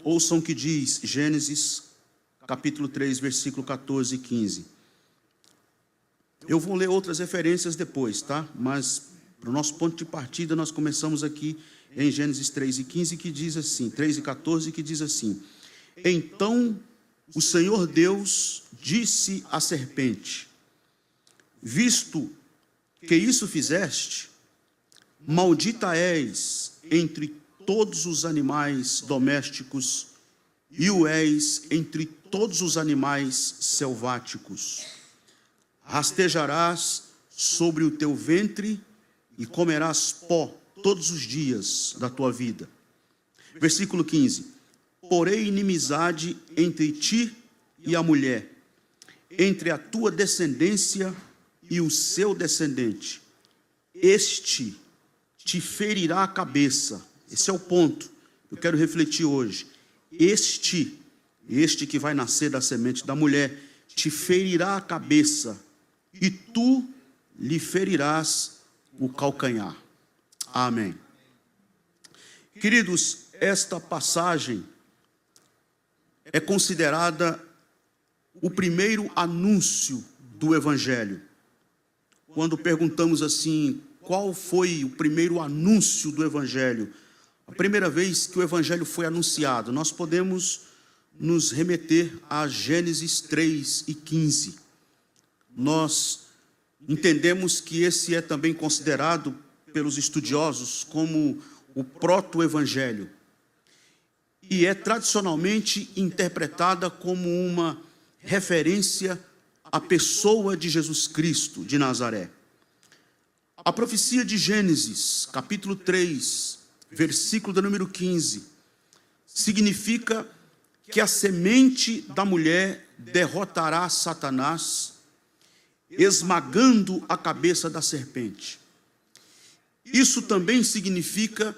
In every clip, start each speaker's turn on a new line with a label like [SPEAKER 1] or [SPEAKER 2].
[SPEAKER 1] ouçam o que diz Gênesis, capítulo 3, versículo 14 e 15. Eu vou ler outras referências depois, tá? Mas, para o nosso ponto de partida, nós começamos aqui em Gênesis 3 e 15, que diz assim, 3 e 14, que diz assim: Então o Senhor Deus disse à serpente: Visto que isso fizeste, maldita és entre todos os animais domésticos e o és entre todos os animais selváticos. Rastejarás sobre o teu ventre e comerás pó todos os dias da tua vida. Versículo 15. Porém inimizade entre ti e a mulher, entre a tua descendência e o seu descendente. Este te ferirá a cabeça. Esse é o ponto que eu quero refletir hoje. Este que vai nascer da semente da mulher, te ferirá a cabeça, e tu lhe ferirás o calcanhar. Amém. Queridos, esta passagem é considerada o primeiro anúncio do Evangelho. Quando perguntamos assim, qual foi o primeiro anúncio do Evangelho? A primeira vez que o Evangelho foi anunciado, nós podemos nos remeter a Gênesis 3 e 15. Nós entendemos que esse é também considerado pelos estudiosos como o proto-evangelho. E é tradicionalmente interpretada como uma referência à pessoa de Jesus Cristo de Nazaré. A profecia de Gênesis, capítulo 3, versículo do número 15, significa que a semente da mulher derrotará Satanás, esmagando a cabeça da serpente. Isso também significa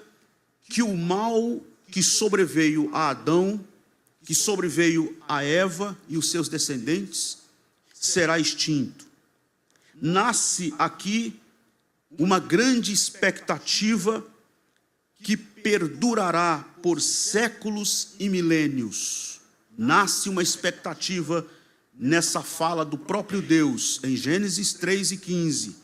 [SPEAKER 1] que o mal que sobreveio a Adão, que sobreveio a Eva e os seus descendentes, será extinto. Nasce aqui uma grande expectativa que perdurará por séculos e milênios. Nasce uma expectativa nessa fala do próprio Deus, em Gênesis 3 e 15,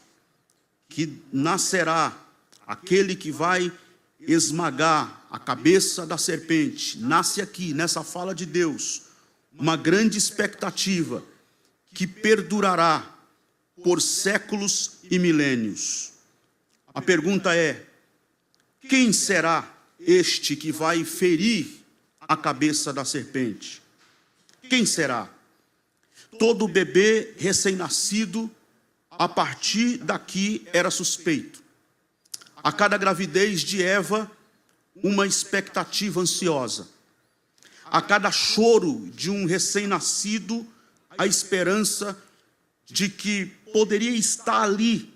[SPEAKER 1] que nascerá aquele que vai esmagar a cabeça da serpente. Nasce aqui, nessa fala de Deus, uma grande expectativa que perdurará por séculos e milênios. A pergunta é: quem será este que vai ferir a cabeça da serpente? Quem será? Todo bebê recém-nascido, a partir daqui, era suspeito. A cada gravidez de Eva, uma expectativa ansiosa. A cada choro de um recém-nascido, a esperança de que poderia estar ali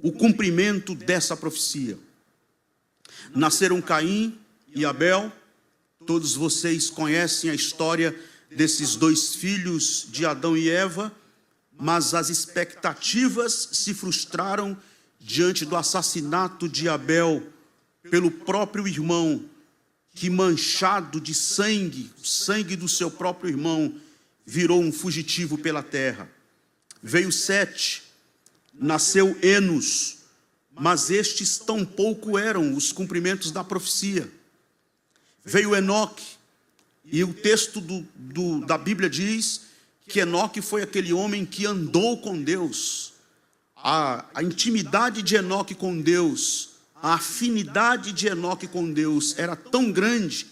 [SPEAKER 1] o cumprimento dessa profecia. Nasceram Caim e Abel. Todos vocês conhecem a história desses dois filhos de Adão e Eva, mas as expectativas se frustraram diante do assassinato de Abel pelo próprio irmão, que, manchado de sangue, o sangue do seu próprio irmão, virou um fugitivo pela terra. Veio Sete, nasceu Enos, mas estes tampouco eram os cumprimentos da profecia. Veio Enoque, e o texto da Bíblia diz que Enoque foi aquele homem que andou com Deus. A intimidade de Enoque com Deus, a afinidade de Enoque com Deus era tão grande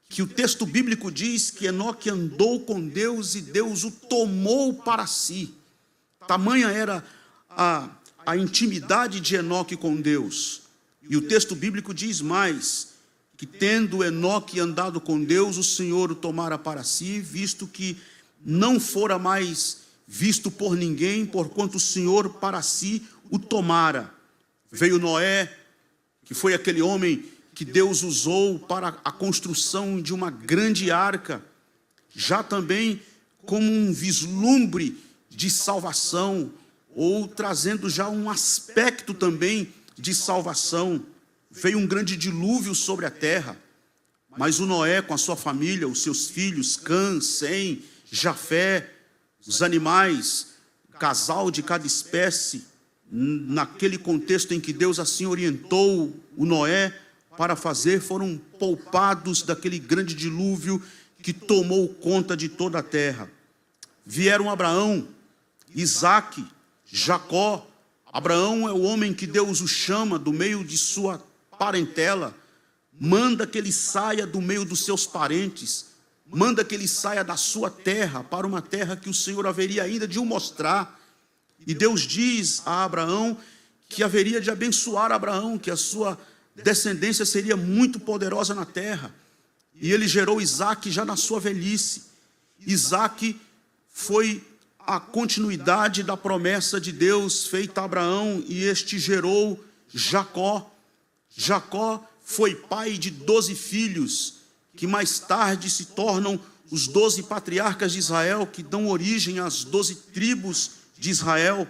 [SPEAKER 1] que o texto bíblico diz que Enoque andou com Deus e Deus o tomou para si. Tamanha era a intimidade de Enoque com Deus. E o texto bíblico diz mais, que tendo Enoque andado com Deus, o Senhor o tomara para si, visto que não fora mais visto por ninguém, porquanto o Senhor para si o tomara. Veio Noé, que foi aquele homem que Deus usou para a construção de uma grande arca, já também como um vislumbre de salvação, ou trazendo já um aspecto também de salvação. Veio um grande dilúvio sobre a terra, Mas o Noé com a sua família, os seus filhos, Cã, Sem, Jafé, os animais, casal de cada espécie, naquele contexto em que Deus assim orientou o Noé para fazer, foram poupados daquele grande dilúvio que tomou conta de toda a terra. Vieram Abraão, Isaque, Jacó. Abraão é o homem que Deus o chama do meio de sua parentela, manda que ele saia do meio dos seus parentes, manda que ele saia da sua terra para uma terra que o Senhor haveria ainda de o mostrar. E Deus diz a Abraão que haveria de abençoar Abraão, que a sua descendência seria muito poderosa na terra. E ele gerou Isaque já na sua velhice. Isaque foi a continuidade da promessa de Deus feita a Abraão, e este gerou Jacó. Jacó foi pai de 12 filhos, que mais tarde se tornam os 12 patriarcas de Israel, que dão origem às 12 tribos de Israel.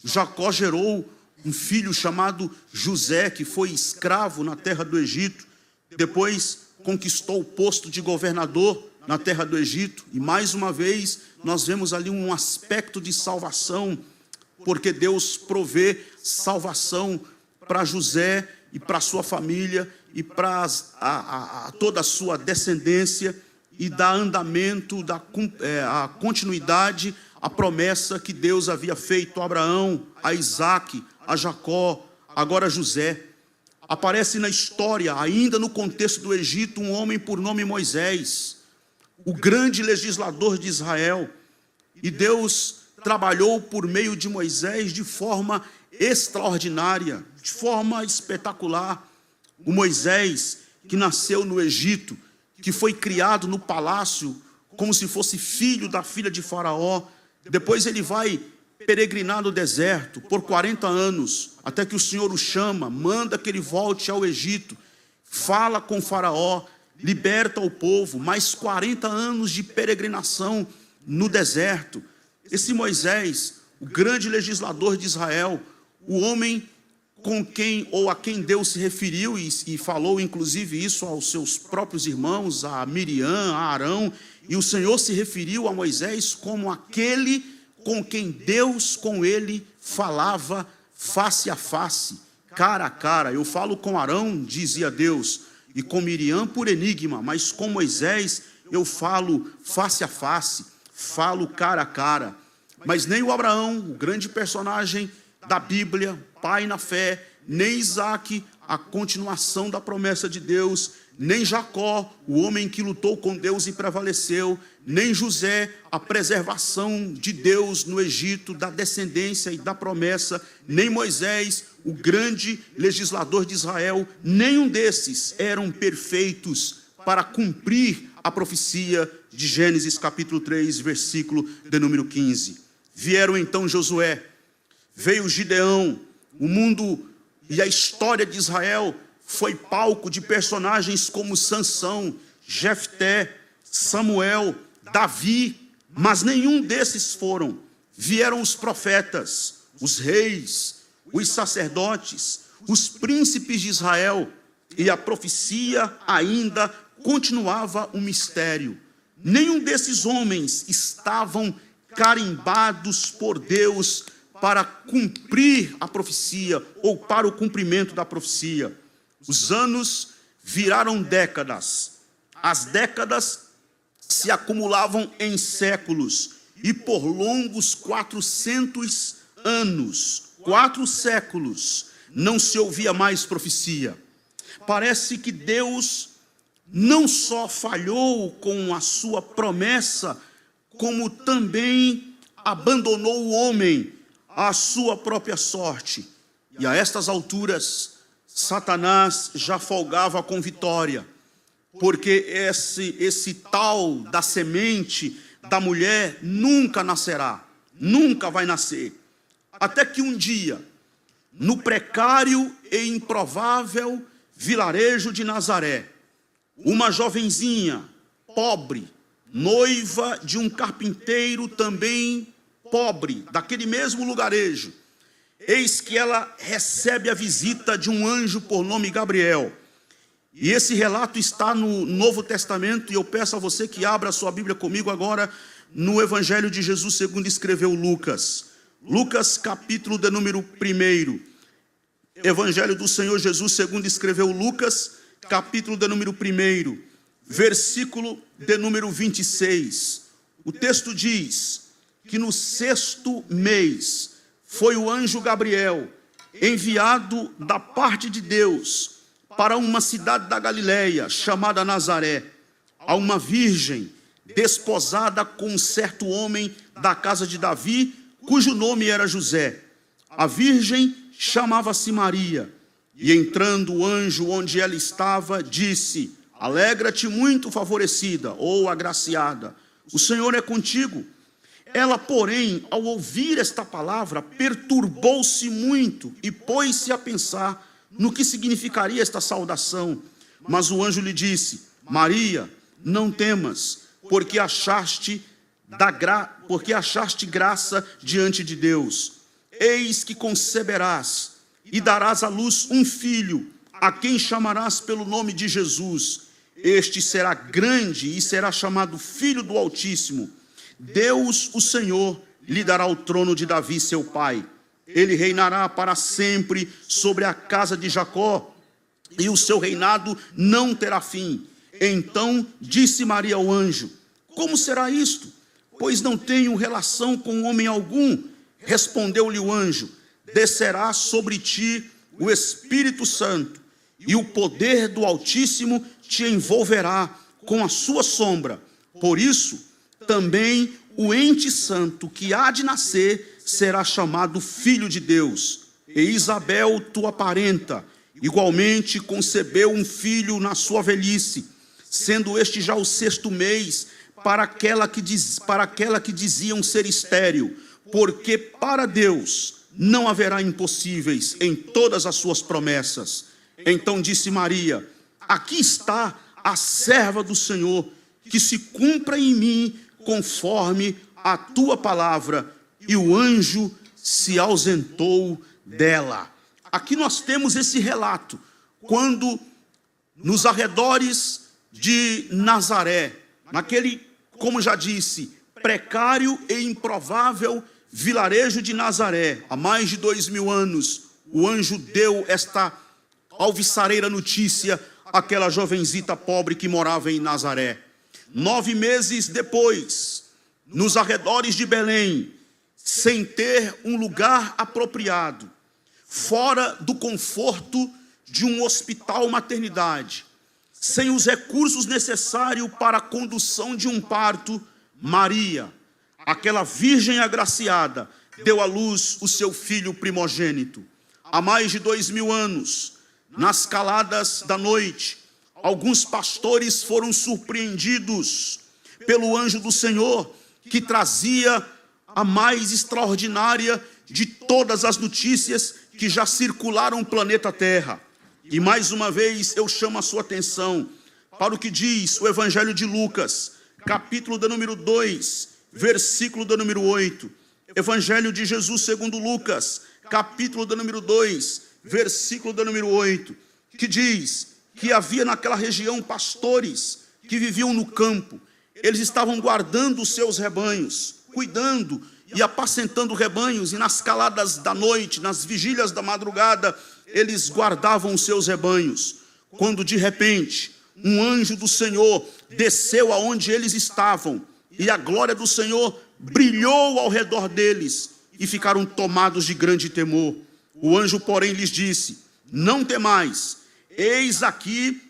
[SPEAKER 1] Jacó gerou um filho chamado José, que foi escravo na terra do Egito, depois conquistou o posto de governador na terra do Egito, e mais uma vez nós vemos ali um aspecto de salvação, porque Deus provê salvação para José e para sua família e para toda a sua descendência, e dá andamento, a continuidade, a promessa que Deus havia feito a Abraão, a Isaque, a Jacó, agora a José. Aparece na história, ainda no contexto do Egito, um homem por nome Moisés, o grande legislador de Israel. E Deus trabalhou por meio de Moisés de forma extraordinária, de forma espetacular. O Moisés que nasceu no Egito, que foi criado no palácio como se fosse filho da filha de Faraó. Depois ele vai peregrinar no deserto por 40 anos, até que o Senhor o chama, manda que ele volte ao Egito, fala com Faraó, liberta o povo, mais 40 anos de peregrinação no deserto. Esse Moisés, o grande legislador de Israel, o homem com quem ou a quem Deus se referiu e falou inclusive isso aos seus próprios irmãos, a Miriam, a Arão, e o Senhor se referiu a Moisés como aquele com quem Deus com ele falava face a face, cara a cara. Eu falo com Arão, dizia Deus, e com Miriam por enigma, mas com Moisés eu falo face a face, falo cara a cara. Mas nem o Abraão, o grande personagem da Bíblia, pai na fé, nem Isaque, a continuação da promessa de Deus, nem Jacó, o homem que lutou com Deus e prevaleceu, nem José, a preservação de Deus no Egito, da descendência e da promessa, nem Moisés, o grande legislador de Israel, nenhum desses eram perfeitos para cumprir a profecia de Gênesis capítulo 3, versículo de número 15. Vieram então Josué, veio Gideão. O mundo e a história de Israel foi palco de personagens como Sansão, Jefté, Samuel, Davi, mas nenhum desses foram. Vieram os profetas, os reis, os sacerdotes, os príncipes de Israel, e a profecia ainda continuava um mistério. Nenhum desses homens estavam carimbados por Deus para cumprir a profecia ou para o cumprimento da profecia. Os anos viraram décadas. As décadas se acumulavam em séculos, e por longos 400 anos, 4 séculos, não se ouvia mais profecia. Parece que Deus não só falhou com a sua promessa, como também abandonou o homem à sua própria sorte. E a estas alturas, Satanás já folgava com vitória, porque esse tal da semente da mulher nunca nascerá, nunca vai nascer. Até que um dia, no precário e improvável vilarejo de Nazaré, uma jovenzinha pobre, noiva de um carpinteiro também pobre, daquele mesmo lugarejo, eis que ela recebe a visita de um anjo por nome Gabriel, E esse relato está no Novo Testamento, e eu peço a você que abra a sua Bíblia comigo agora no Evangelho de Jesus segundo escreveu Lucas. Lucas capítulo de número 1. Evangelho do Senhor Jesus segundo escreveu Lucas, capítulo de número 1, versículo de número 26. O texto diz que no 6º mês foi o anjo Gabriel enviado da parte de Deus para uma cidade da Galileia chamada Nazaré, a uma virgem desposada com um certo homem da casa de Davi, cujo nome era José. A virgem chamava-se Maria, e entrando o anjo onde ela estava, disse: alegra-te muito favorecida, ou agraciada, o Senhor é contigo. Ela, porém, ao ouvir esta palavra, perturbou-se muito e pôs-se a pensar no que significaria esta saudação. Mas o anjo lhe disse: Maria, não temas, porque achaste graça diante de Deus. Eis que conceberás e darás à luz um filho, a quem chamarás pelo nome de Jesus. Este será grande e será chamado Filho do Altíssimo. Deus, o Senhor, lhe dará o trono de Davi, seu pai. Ele reinará para sempre sobre a casa de Jacó, e o seu reinado não terá fim. Então disse Maria ao anjo: como será isto? Pois não tenho relação com homem algum. Respondeu-lhe o anjo: descerá sobre ti o Espírito Santo, e o poder do Altíssimo te envolverá com a sua sombra. Por isso, também o ente santo que há de nascer será chamado Filho de Deus. E Isabel, tua parenta, igualmente concebeu um filho na sua velhice, sendo este já o 6º mês para aquela que diziam ser estéril, porque para Deus não haverá impossíveis em todas as suas promessas. Então disse Maria: aqui está a serva do Senhor, que se cumpra em mim conforme a tua palavra. E o anjo se ausentou dela. Aqui nós temos esse relato, quando nos arredores de Nazaré, naquele, como já disse, precário e improvável vilarejo de Nazaré, há mais de 2000 anos, o anjo deu esta alvissareira notícia àquela jovenzita pobre que morava em Nazaré. 9 meses depois, nos arredores de Belém, sem ter um lugar apropriado, fora do conforto de um hospital maternidade, sem os recursos necessários para a condução de um parto, Maria, aquela virgem agraciada, deu à luz o seu filho primogênito. Há mais de 2000 anos, nas caladas da noite, alguns pastores foram surpreendidos pelo anjo do Senhor, que trazia a mais extraordinária de todas as notícias que já circularam o planeta Terra. E mais uma vez eu chamo a sua atenção para o que diz o Evangelho de Lucas, capítulo de número 2, versículo de número 8. Evangelho de Jesus segundo Lucas, capítulo de número 2, versículo de número 8, que diz que havia naquela região pastores que viviam no campo. Eles estavam guardando os seus rebanhos, cuidando e apacentando rebanhos, e nas caladas da noite, nas vigílias da madrugada, eles guardavam os seus rebanhos. Quando de repente, um anjo do Senhor desceu aonde eles estavam, e a glória do Senhor brilhou ao redor deles, e ficaram tomados de grande temor. O anjo, porém, lhes disse: não temais, eis aqui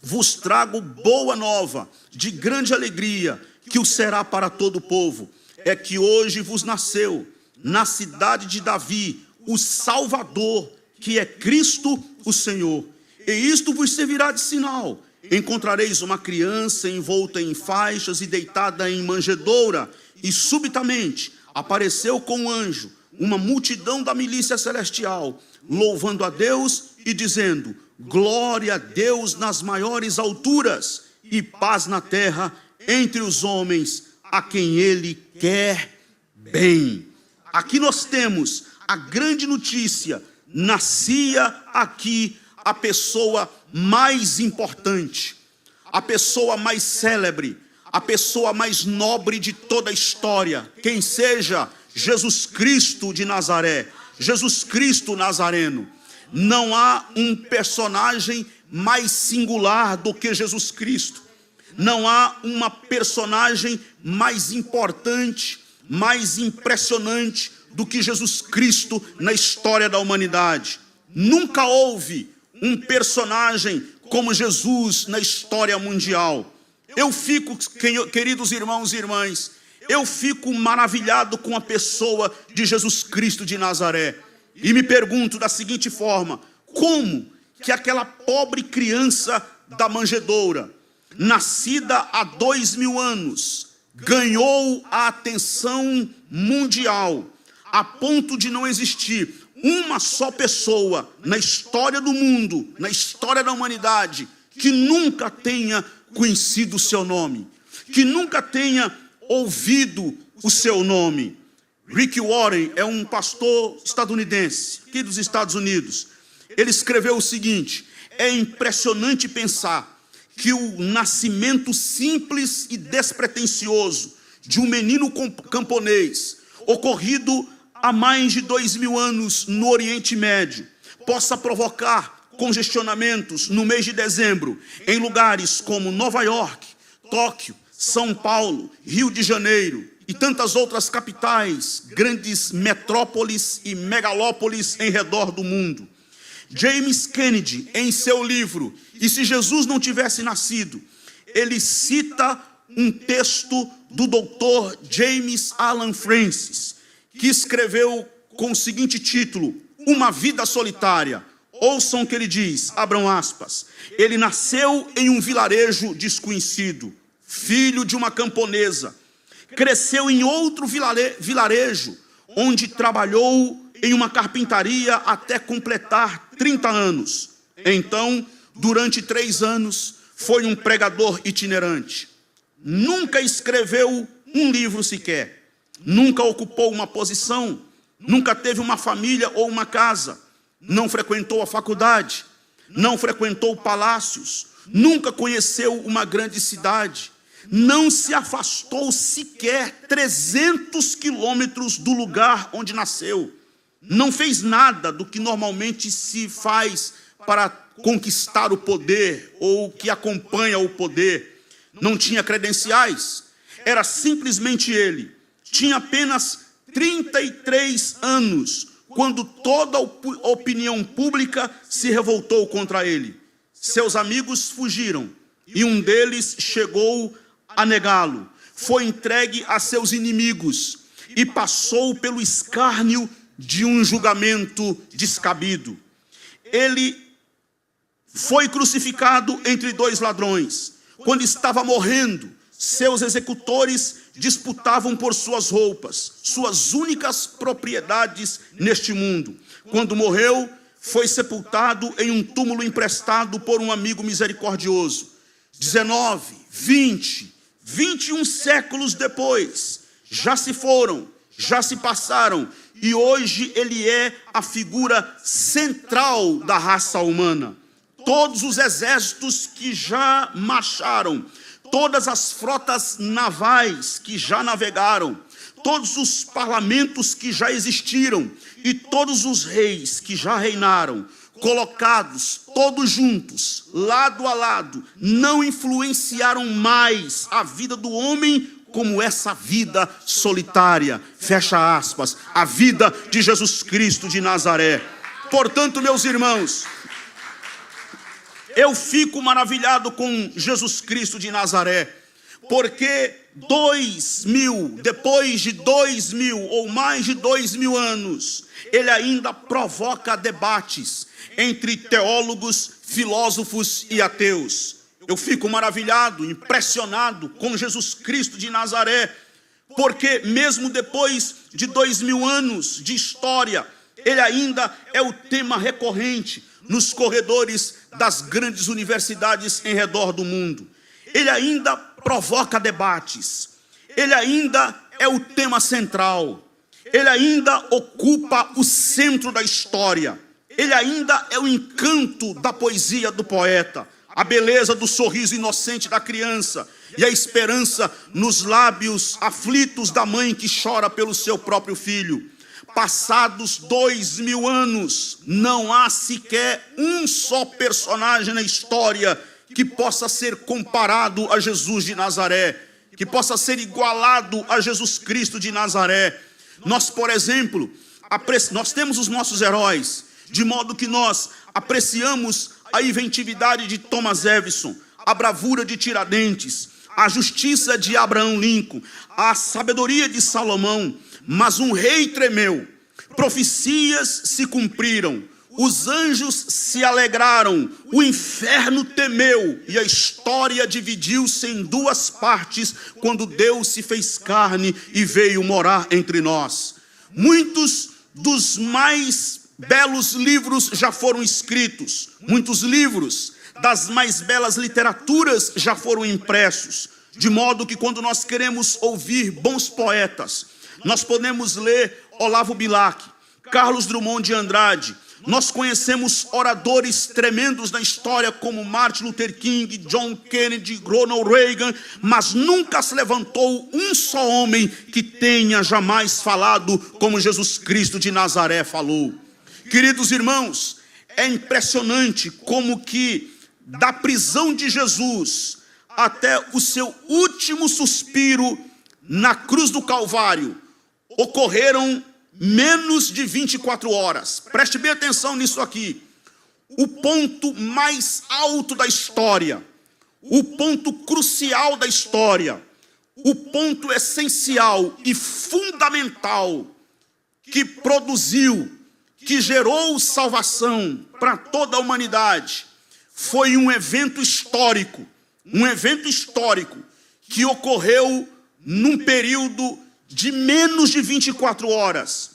[SPEAKER 1] vos trago boa nova, de grande alegria, que o será para todo o povo. É que hoje vos nasceu, na cidade de Davi, o Salvador, que é Cristo o Senhor. E isto vos servirá de sinal: encontrareis uma criança envolta em faixas e deitada em manjedoura. E subitamente apareceu com um anjo uma multidão da milícia celestial, louvando a Deus e dizendo: glória a Deus nas maiores alturas, e paz na terra entre os homens a quem Ele quer bem. Aqui nós temos a grande notícia: nascia aqui a pessoa mais importante, a pessoa mais célebre, a pessoa mais nobre de toda a história, quem seja Jesus Cristo de Nazaré, Jesus Cristo Nazareno. Não há um personagem mais singular do que Jesus Cristo. Não há uma personagem mais importante, mais impressionante do que Jesus Cristo na história da humanidade. Nunca houve um personagem como Jesus na história mundial. Eu fico, queridos irmãos e irmãs, eu fico maravilhado com a pessoa de Jesus Cristo de Nazaré. E me pergunto da seguinte forma: como que aquela pobre criança da manjedoura, nascida há 2000 anos, ganhou a atenção mundial, a ponto de não existir uma só pessoa na história do mundo, na história da humanidade, que nunca tenha conhecido o seu nome, que nunca tenha ouvido o seu nome? Rick Warren é um pastor estadunidense, aqui dos Estados Unidos. Ele escreveu o seguinte: é impressionante pensar que o nascimento simples e despretensioso de um menino camponês, ocorrido há mais de 2000 anos no Oriente Médio, possa provocar congestionamentos no mês de dezembro em lugares como Nova York, Tóquio, São Paulo, Rio de Janeiro e tantas outras capitais, grandes metrópoles e megalópolis em redor do mundo. James Kennedy, em seu livro E se Jesus não tivesse nascido, ele cita um texto do Dr. James Alan Francis, que escreveu com o seguinte título: Uma Vida Solitária. Ouçam o que ele diz, abram aspas: ele nasceu em um vilarejo desconhecido, filho de uma camponesa. Cresceu em outro vilarejo, onde trabalhou em uma carpintaria até completar 30 anos. Então, durante 3 anos, foi um pregador itinerante. Nunca escreveu um livro sequer. Nunca ocupou uma posição. Nunca teve uma família ou uma casa. Não frequentou a faculdade. Não frequentou palácios. Nunca conheceu uma grande cidade. Não se afastou sequer 300 quilômetros do lugar onde nasceu. Não fez nada do que normalmente se faz para conquistar o poder ou que acompanha o poder. Não tinha credenciais. Era simplesmente ele. Tinha apenas 33 anos quando toda a opinião pública se revoltou contra ele. Seus amigos fugiram e um deles chegou a negá-lo. Foi entregue a seus inimigos e passou pelo escárnio de um julgamento descabido. Ele foi crucificado entre 2 ladrões. Quando estava morrendo, seus executores disputavam por suas roupas, suas únicas propriedades neste mundo. Quando morreu, foi sepultado em um túmulo emprestado por um amigo misericordioso. 19, 20, 21 séculos depois, já se foram, já se passaram, e hoje ele é a figura central da raça humana. Todos os exércitos que já marcharam, todas as frotas navais que já navegaram, todos os parlamentos que já existiram e todos os reis que já reinaram, colocados todos juntos, lado a lado, não influenciaram mais a vida do homem como essa vida solitária, fecha aspas, a vida de Jesus Cristo de Nazaré. Portanto, meus irmãos, eu fico maravilhado com Jesus Cristo de Nazaré, porque depois de 2000 ou mais de 2000 anos, ele ainda provoca debates entre teólogos, filósofos e ateus. Eu fico maravilhado, impressionado com Jesus Cristo de Nazaré, porque mesmo depois de 2000 anos de história, ele ainda é o tema recorrente nos corredores das grandes universidades em redor do mundo. Ele ainda provoca debates. Ele ainda é o tema central. Ele ainda ocupa o centro da história. ele ainda é o encanto da poesia do poeta, a beleza do sorriso inocente da criança e a esperança nos lábios aflitos da mãe que chora pelo seu próprio filho. Passados 2000 anos, não há sequer um só personagem na história que possa ser comparado a Jesus de Nazaré, que possa ser igualado a Jesus Cristo de Nazaré. Nós, por exemplo, nós temos os nossos heróis, de modo que nós apreciamos a inventividade de Thomas Jefferson, a bravura de Tiradentes, a justiça de Abraham Lincoln, a sabedoria de Salomão. Mas um rei tremeu, profecias se cumpriram, os anjos se alegraram, o inferno temeu, e a história dividiu-se em duas partes, quando Deus se fez carne e veio morar entre nós. Muitos dos mais belos livros já foram escritos, muitos livros das mais belas literaturas já foram impressos, de modo que quando nós queremos ouvir bons poetas, nós podemos ler Olavo Bilac, Carlos Drummond de Andrade. Nós conhecemos oradores tremendos da história como Martin Luther King, John Kennedy, Ronald Reagan, mas nunca se levantou um só homem que tenha jamais falado como Jesus Cristo de Nazaré falou. Queridos irmãos, é impressionante como que da prisão de Jesus até o seu último suspiro na cruz do Calvário, ocorreram menos de 24 horas. Preste bem atenção nisso aqui. O ponto mais alto da história, o ponto crucial da história, o ponto essencial e fundamental que produziu, que gerou salvação para toda a humanidade, foi um evento histórico que ocorreu num período de menos de 24 horas,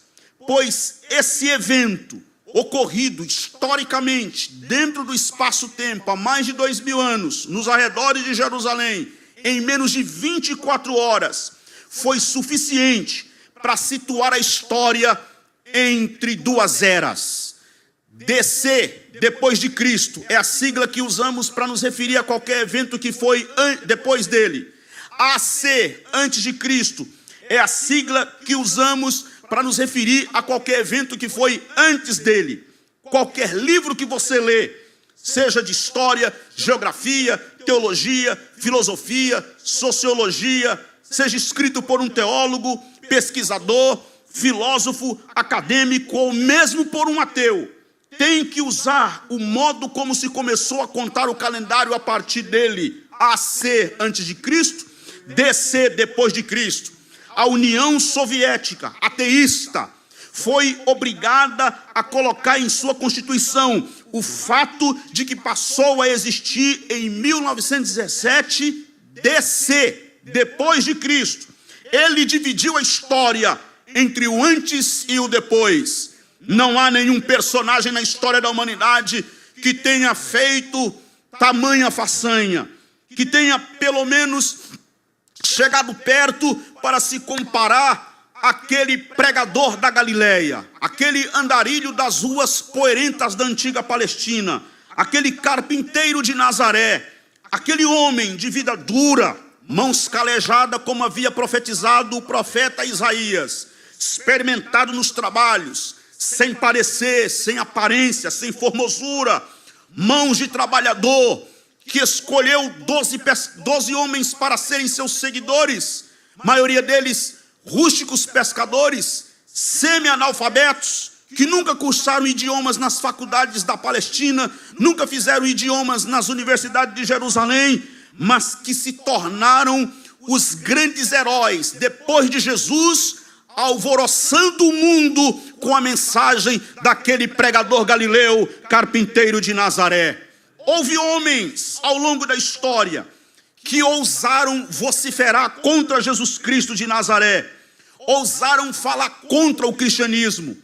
[SPEAKER 1] pois esse evento, ocorrido historicamente, dentro do espaço-tempo, há mais de 2000 anos, nos arredores de Jerusalém, em menos de 24 horas, foi suficiente para situar a história entre duas eras. DC, depois de Cristo, é a sigla que usamos para nos referir a qualquer evento que foi depois dele. AC, antes de Cristo, é a sigla que usamos para nos referir a qualquer evento que foi antes dele. Qualquer livro que você lê, seja de história, geografia, teologia, filosofia, sociologia, seja escrito por um teólogo, pesquisador, filósofo, acadêmico ou mesmo por um ateu, tem que usar o modo como se começou a contar o calendário a partir dele. AC, antes de Cristo, DC, depois de Cristo. A União Soviética, ateísta, foi obrigada a colocar em sua Constituição o fato de que passou a existir em 1917 DC, depois de Cristo. Ele dividiu a história entre o antes e o depois. Não há nenhum personagem na história da humanidade que tenha feito tamanha façanha, que tenha pelo menos chegado perto para se comparar àquele pregador da Galileia, aquele andarilho das ruas poerentas da antiga Palestina, aquele carpinteiro de Nazaré, aquele homem de vida dura, mãos calejadas como havia profetizado o profeta Isaías, experimentado nos trabalhos, sem parecer, sem aparência, sem formosura, mãos de trabalhador, que escolheu 12 homens para serem seus seguidores, maioria deles rústicos pescadores, semi-analfabetos, que nunca cursaram idiomas nas faculdades da Palestina, nunca fizeram idiomas nas universidades de Jerusalém, mas que se tornaram os grandes heróis, depois de Jesus, alvoroçando o mundo com a mensagem daquele pregador galileu, carpinteiro de Nazaré. Houve homens ao longo da história que ousaram vociferar contra Jesus Cristo de Nazaré, ousaram falar contra o cristianismo,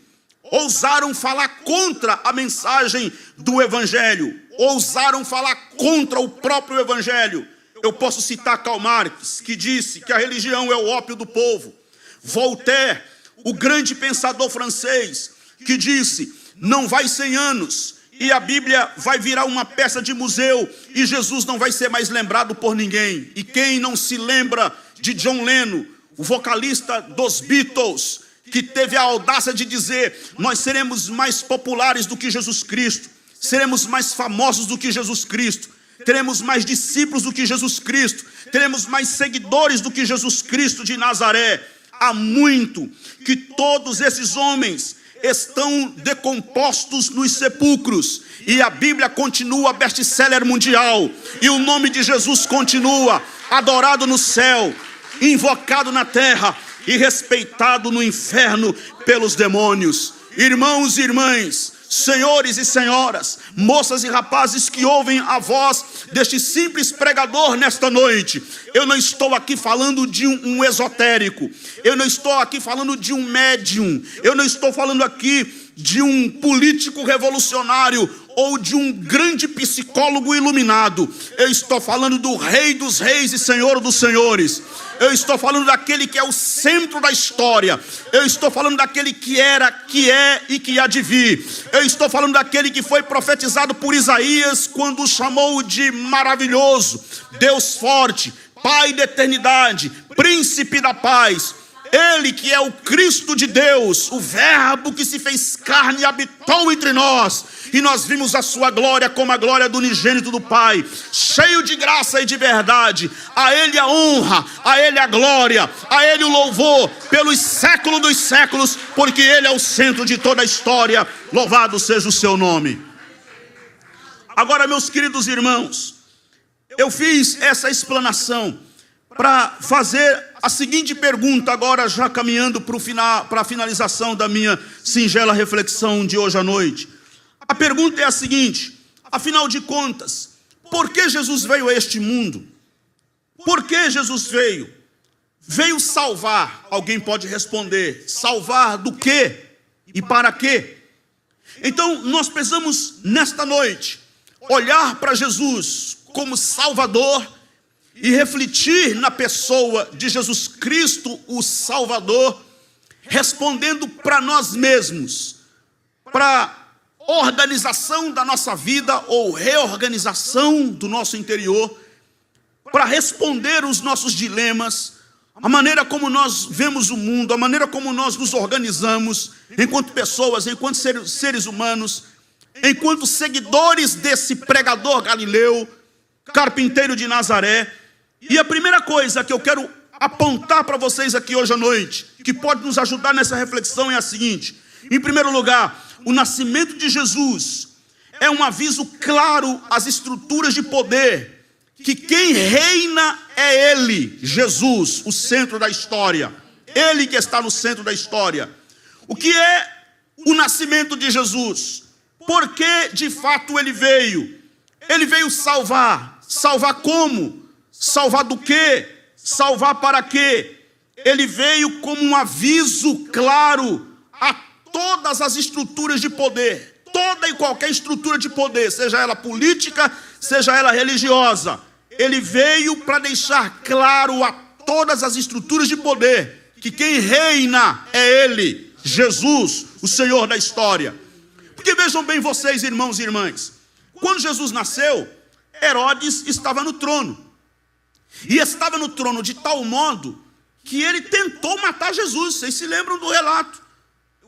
[SPEAKER 1] ousaram falar contra a mensagem do Evangelho, ousaram falar contra o próprio Evangelho. Eu posso citar Karl Marx, que disse que a religião é o ópio do povo. Voltaire, o grande pensador francês, que disse: não vai 100 anos, e a Bíblia vai virar uma peça de museu, e Jesus não vai ser mais lembrado por ninguém. E quem não se lembra de John Lennon, o vocalista dos Beatles, que teve a audácia de dizer: nós seremos mais populares do que Jesus Cristo, seremos mais famosos do que Jesus Cristo, teremos mais discípulos do que Jesus Cristo, teremos mais seguidores do que Jesus Cristo de Nazaré. Há muito que todos esses homens estão decompostos nos sepulcros, e a Bíblia continua best-seller mundial, e o nome de Jesus continua adorado no céu, invocado na terra e respeitado no inferno pelos demônios. Irmãos e irmãs, senhores e senhoras, moças e rapazes que ouvem a voz deste simples pregador nesta noite, eu não estou aqui falando de um esotérico, eu não estou aqui falando de um médium, eu não estou falando aqui de um político revolucionário ou de um grande psicólogo iluminado. Eu estou falando do Rei dos Reis e Senhor dos Senhores. Eu estou falando daquele que é o centro da história. Eu estou falando daquele que era, que é e que há de vir. Eu estou falando daquele que foi profetizado por Isaías quando o chamou de maravilhoso, Deus forte, Pai da eternidade, Príncipe da paz. Ele que é o Cristo de Deus, o Verbo que se fez carne e habitou entre nós, e nós vimos a sua glória como a glória do unigênito do Pai, cheio de graça e de verdade. A Ele a honra, a Ele a glória, a Ele o louvor pelos séculos dos séculos, porque Ele é o centro de toda a história. Louvado seja o seu nome. Agora, meus queridos irmãos, eu fiz essa explanação para fazer a seguinte pergunta, agora já caminhando para a finalização da minha singela reflexão de hoje à noite. A pergunta é a seguinte: afinal de contas, por que Jesus veio a este mundo? Por que Jesus veio? Veio salvar. Alguém pode responder: salvar do quê? E para quê? Então nós precisamos nesta noite olhar para Jesus como Salvador e refletir na pessoa de Jesus Cristo, o Salvador, respondendo para nós mesmos, para organização da nossa vida ou reorganização do nosso interior, para responder os nossos dilemas, a maneira como nós vemos o mundo, a maneira como nós nos organizamos enquanto pessoas, enquanto seres humanos, enquanto seguidores desse pregador galileu, carpinteiro de Nazaré. E a primeira coisa que eu quero apontar para vocês aqui hoje à noite, que pode nos ajudar nessa reflexão, é a seguinte: em primeiro lugar, o nascimento de Jesus é um aviso claro às estruturas de poder, que quem reina é Ele, Jesus, o centro da história. Ele que está no centro da história. O que é o nascimento de Jesus? Por que de fato Ele veio? Ele veio salvar. Salvar como? Salvar do quê? Salvar para quê? Ele veio como um aviso claro a todas as estruturas de poder, toda e qualquer estrutura de poder, seja ela política, seja ela religiosa. Ele veio para deixar claro a todas as estruturas de poder que quem reina é Ele, Jesus, o Senhor da história. Porque vejam bem vocês, irmãos e irmãs, quando Jesus nasceu, Herodes estava no trono. E estava no trono de tal modo que ele tentou matar Jesus. Vocês se lembram do relato?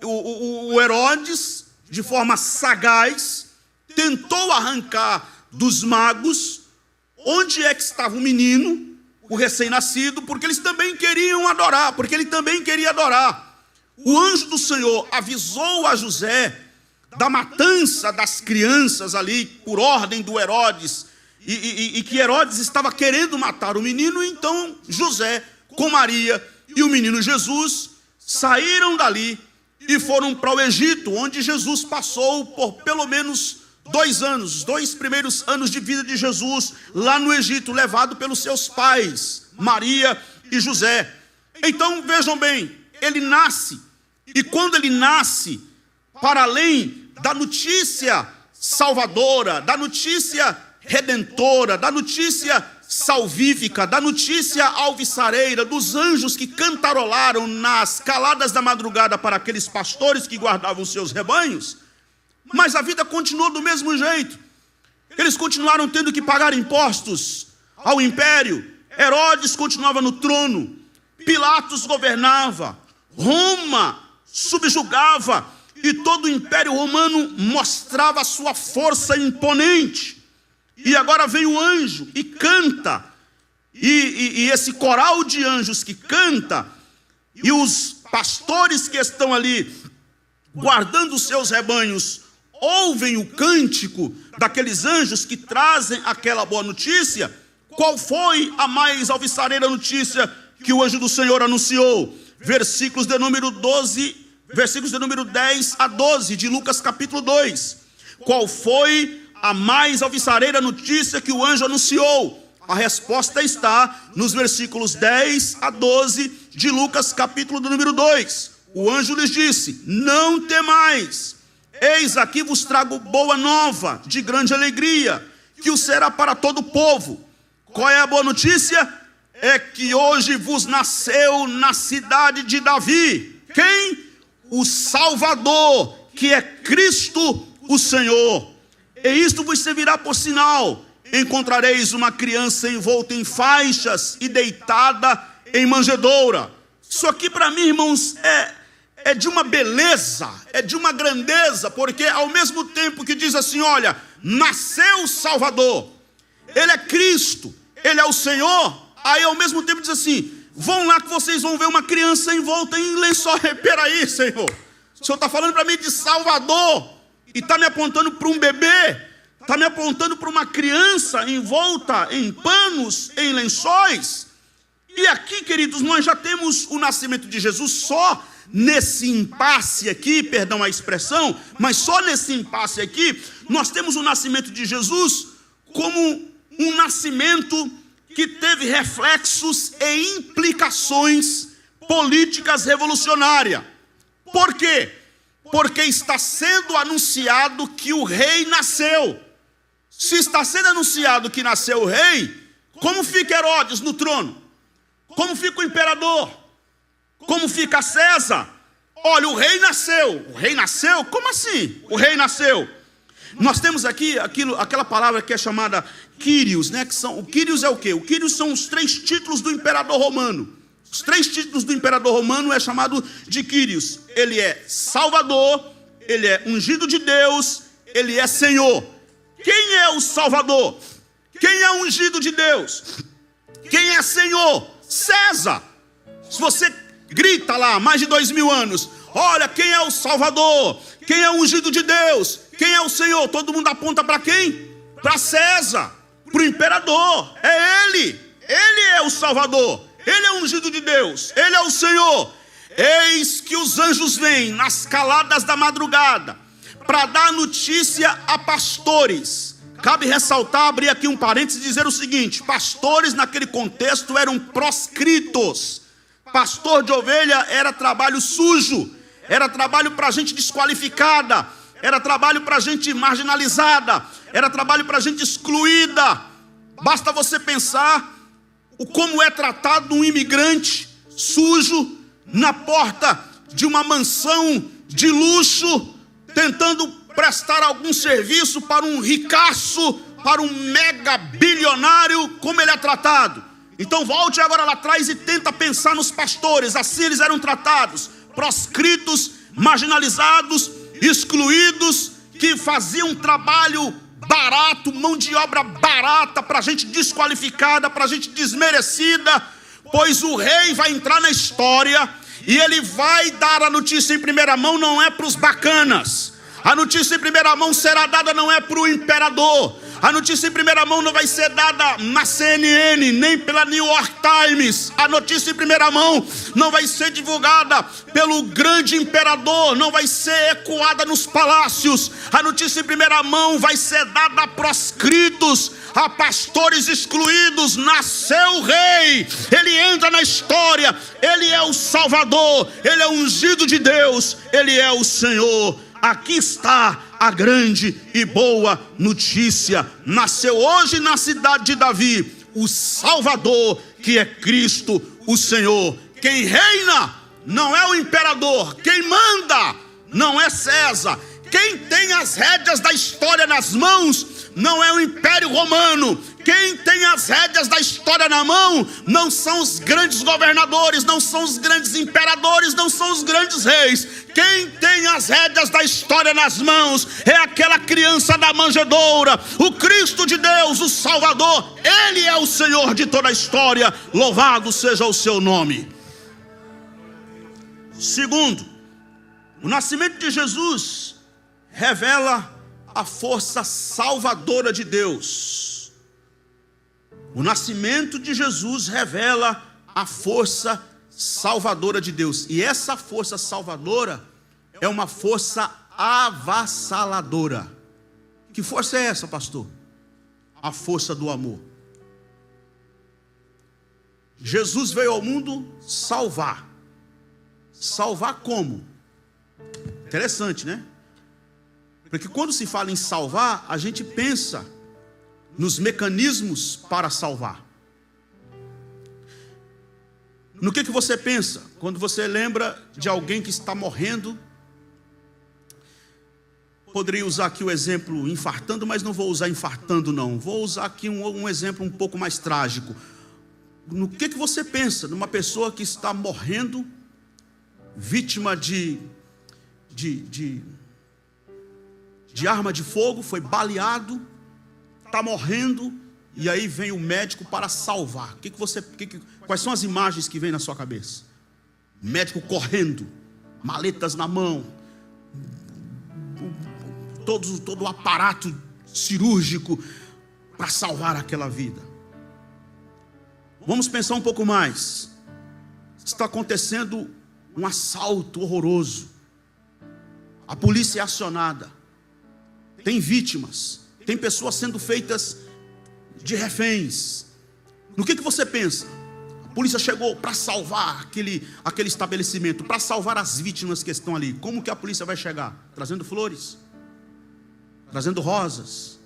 [SPEAKER 1] O Herodes, de forma sagaz, tentou arrancar dos magos onde é que estava o menino, o recém-nascido, porque eles também queriam adorar, porque ele também queria adorar. O anjo do Senhor avisou a José da matança das crianças ali, por ordem do Herodes, e que Herodes estava querendo matar o menino. Então José, com Maria e o menino Jesus, saíram dali e foram para o Egito, onde Jesus passou por pelo menos 2 anos, os 2 primeiros anos de vida de Jesus, lá no Egito, levado pelos seus pais, Maria e José. Então vejam bem, ele nasce, e quando ele nasce, para além da notícia salvadora, da notícia redentora, da notícia salvífica, da notícia alvissareira, dos anjos que cantarolaram nas caladas da madrugada para aqueles pastores que guardavam seus rebanhos, Mas a vida continuou do mesmo jeito. Eles continuaram tendo que pagar impostos ao império. Herodes continuava no trono. Pilatos governava. Roma subjugava. E todo o império romano mostrava a sua força imponente. E agora vem o anjo e canta. E esse coral de anjos que canta, e os pastores que estão ali guardando os seus rebanhos, ouvem o cântico daqueles anjos que trazem aquela boa notícia. Qual foi a mais alvissareira notícia que o anjo do Senhor anunciou? Versículos de número 10 a 12 de Lucas capítulo 2. Qual foi a mais alvissareira notícia que o anjo anunciou? A resposta está nos versículos 10 a 12 de Lucas capítulo do número 2. O anjo lhes disse: não temais, eis aqui vos trago boa nova de grande alegria, que o será para todo o povo. Qual é a boa notícia? É que hoje vos nasceu na cidade de Davi. Quem? O Salvador, que é Cristo o Senhor. E isto vos servirá por sinal: encontrareis uma criança envolta em faixas e deitada em manjedoura. Isso aqui para mim, irmãos, é de uma beleza, é de uma grandeza, porque ao mesmo tempo que diz assim, olha, nasceu o Salvador, Ele é Cristo, Ele é o Senhor, aí ao mesmo tempo diz assim, vão lá que vocês vão ver uma criança envolta em lençol. Peraí, Senhor, o Senhor está falando para mim de Salvador, e está me apontando para um bebê, está me apontando para uma criança envolta em panos, em lençóis. E aqui, queridos, nós já temos o nascimento de Jesus só nesse impasse aqui, perdão a expressão, mas só nesse impasse aqui, nós temos o nascimento de Jesus como um nascimento que teve reflexos e implicações políticas revolucionárias. Por quê? Porque está sendo anunciado que o rei nasceu. Se está sendo anunciado que nasceu o rei, como fica Herodes no trono? Como fica o imperador? Como fica César? Olha, o rei nasceu. O rei nasceu? Como assim? O rei nasceu. Nós temos aqui aquela palavra que é chamada Kyrios, né? O Kyrios é o quê? O Kyrios são os 3 títulos do imperador romano. Os 3 títulos do imperador romano é chamado de Kyrios. Ele é Salvador, ele é ungido de Deus, ele é Senhor. Quem é o Salvador? Quem é o ungido de Deus? Quem é Senhor? César. Se você grita lá, mais de 2000 anos, olha, quem é o Salvador? Quem é o ungido de Deus? Quem é o Senhor? Todo mundo aponta para quem? Para César, para o imperador. É ele. Ele é o Salvador. Ele é o ungido de Deus. Ele é o Senhor. Eis que os anjos vêm nas caladas da madrugada para dar notícia a pastores. Cabe ressaltar, abrir aqui um parênteses e dizer o seguinte: pastores naquele contexto eram proscritos. Pastor de ovelha era trabalho sujo, era trabalho para gente desqualificada, era trabalho para gente marginalizada, era trabalho para gente excluída. Basta você pensar como é tratado um imigrante sujo na porta de uma mansão de luxo, tentando prestar algum serviço para um ricaço, para um mega bilionário, como ele é tratado. Então volte agora lá atrás e tenta pensar nos pastores. Assim eles eram tratados: proscritos, marginalizados, excluídos, que faziam um trabalho barato, mão de obra barata, para gente desqualificada, para gente desmerecida. Pois o rei vai entrar na história e ele vai dar a notícia em primeira mão, não é para os bacanas. A notícia em primeira mão será dada não é para o imperador. A notícia em primeira mão não vai ser dada na CNN, nem pela New York Times. A notícia em primeira mão não vai ser divulgada pelo grande imperador, não vai ser ecoada nos palácios. A notícia em primeira mão vai ser dada a proscritos, a pastores excluídos. Nasceu o rei, ele entra na história, ele é o Salvador, ele é o ungido de Deus, ele é o Senhor. Aqui está a grande e boa notícia. Nasceu hoje na cidade de Davi o Salvador, que é Cristo o Senhor. Quem reina não é o imperador, quem manda não é César, Quem tem as rédeas da história nas mãos não é o Império Romano. Quem tem as rédeas da história na mão não são os grandes governadores, não são os grandes imperadores, não são os grandes reis. Quem tem as rédeas da história nas mãos é aquela criança da manjedoura, o Cristo de Deus, o Salvador. Ele é o Senhor de toda a história. Louvado seja o seu nome. Segundo, o nascimento de Jesus revela a força salvadora de Deus. O nascimento de Jesus revela a força salvadora de Deus. E essa força salvadora é uma força avassaladora. Que força é essa, pastor? A força do amor. Jesus veio ao mundo salvar. Salvar como? Interessante, né? Porque quando se fala em salvar, a gente pensa nos mecanismos para salvar. No que você pensa quando você lembra de alguém que está morrendo? Poderia usar aqui o exemplo infartando, mas não vou usar infartando não. Vou usar aqui um exemplo um pouco mais trágico. No que você pensa numa pessoa que está morrendo, vítima de arma de fogo, foi baleado, está morrendo, e aí vem o médico para salvar. Quais são as imagens que vêm na sua cabeça? Médico correndo, maletas na mão, todo o aparato cirúrgico para salvar aquela vida. Vamos pensar um pouco mais. Está acontecendo um assalto horroroso. A polícia é acionada. Tem vítimas. Tem pessoas sendo feitas de reféns. No que você pensa? A polícia chegou para salvar aquele estabelecimento, para salvar as vítimas que estão ali. Como que a polícia vai chegar? Trazendo flores, trazendo rosas,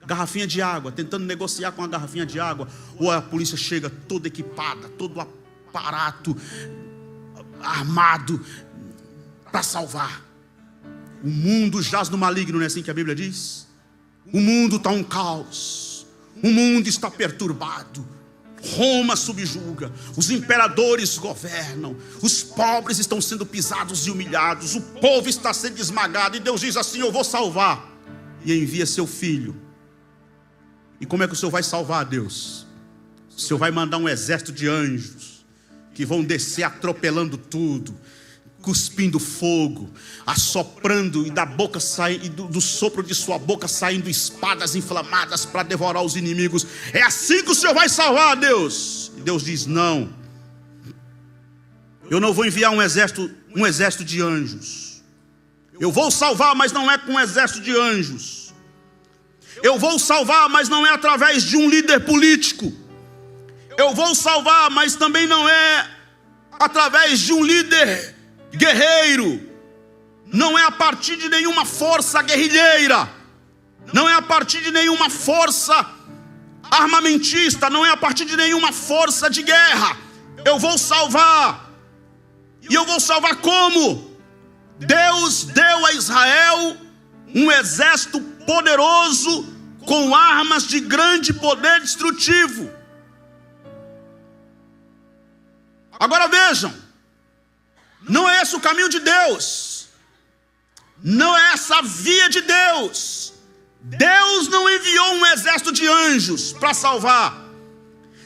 [SPEAKER 1] garrafinha de água, tentando negociar com a garrafinha de água. Ou a polícia chega toda equipada, todo aparato armado para salvar. O mundo jaz no maligno, não é assim que a Bíblia diz? O mundo está um caos. O mundo está perturbado. Roma subjuga. Os imperadores governam. Os pobres estão sendo pisados e humilhados. O povo está sendo esmagado. E Deus diz assim: eu vou salvar. E envia seu filho. E como é que o Senhor vai salvar, Deus? O Senhor vai mandar um exército de anjos que vão descer atropelando tudo, cuspindo fogo, assoprando, e da boca do sopro de sua boca saindo espadas inflamadas para devorar os inimigos. É assim que o Senhor vai salvar, Deus. E Deus diz: não, eu não vou enviar um exército de anjos. Eu vou salvar, mas não é com um exército de anjos. Eu vou salvar, mas não é através de um líder político. Eu vou salvar, mas também não é através de um líder guerreiro. Não é a partir de nenhuma força guerrilheira. Não é a partir de nenhuma força armamentista. Não é a partir de nenhuma força de guerra. Eu vou salvar. E eu vou salvar como? Deus deu a Israel um exército poderoso com armas de grande poder destrutivo. Agora vejam, não é esse o caminho de Deus, não é essa a via de Deus. Deus não enviou um exército de anjos para salvar.